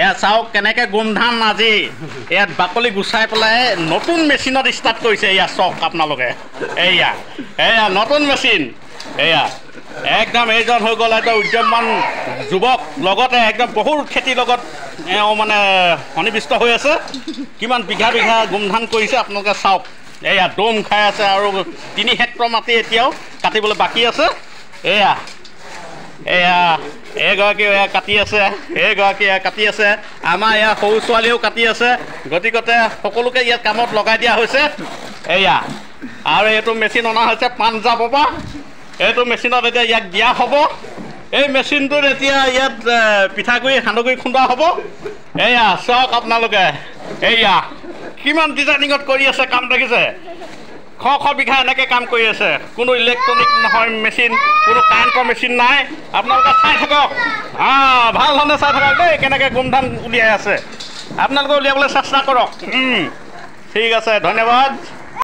এয়া চাওক কেনেকৈ গোমধান আজি ইয়াত বাকলি গুচাই পেলাই নতুন মেচিনত ষ্টাৰ্ট কৰিছে। এয়া চাওক আপোনালোকে, এয়া এয়া নতুন মেচিন। এয়া একদম এইজন হৈ গ'ল এটা উদ্যমমান যুৱক, লগতে একদম বহুত খেতিৰ লগত এওঁ মানে সন্নিৱিষ্ট হৈ আছে। কিমান বিঘা বিঘা গোমধান কৰিছে আপোনালোকে চাওক। এয়া দম খাই আছে আৰু 3 হেক্টৰ মাটি এতিয়াও কাটিবলৈ বাকী আছে। এয়া এয়া এইগৰাকী এয়া কাটি আছে, এইগৰাকী এয়া কাটি আছে, আমাৰ এয়া সৰু ছোৱালীও কাটি আছে। গতিকতে সকলোকে ইয়াত কামত লগাই দিয়া হৈছে। এয়া আৰু এইটো মেচিন অনা হৈছে পাঞ্জাৱৰ পৰা। এইটো মেচিনত এতিয়া ইয়াক দিয়া হ'ব। এই মেচিনটোত এতিয়া ইয়াত পিঠাগুড়ি সান্দহগুড়ি খুন্দা হ'ব। এয়া চাওক আপোনালোকে, এয়া কিমান ডিজাইনিঙত কৰি আছে কাম দেখিছে। শ বিঘা এনেকৈ কাম কৰি আছে। কোনো ইলেক্ট্ৰনিক নহয় মেচিন, কোনো কাৰেণ্টৰ মেচিন নাই। আপোনালোকে চাই থাকক, ভাল ধৰণে চাই থাকক দেই, কেনেকৈ গোমধান উলিয়াই আছে। আপোনালোকে উলিয়াবলৈ চেষ্টা কৰক। ঠিক আছে, ধন্যবাদ।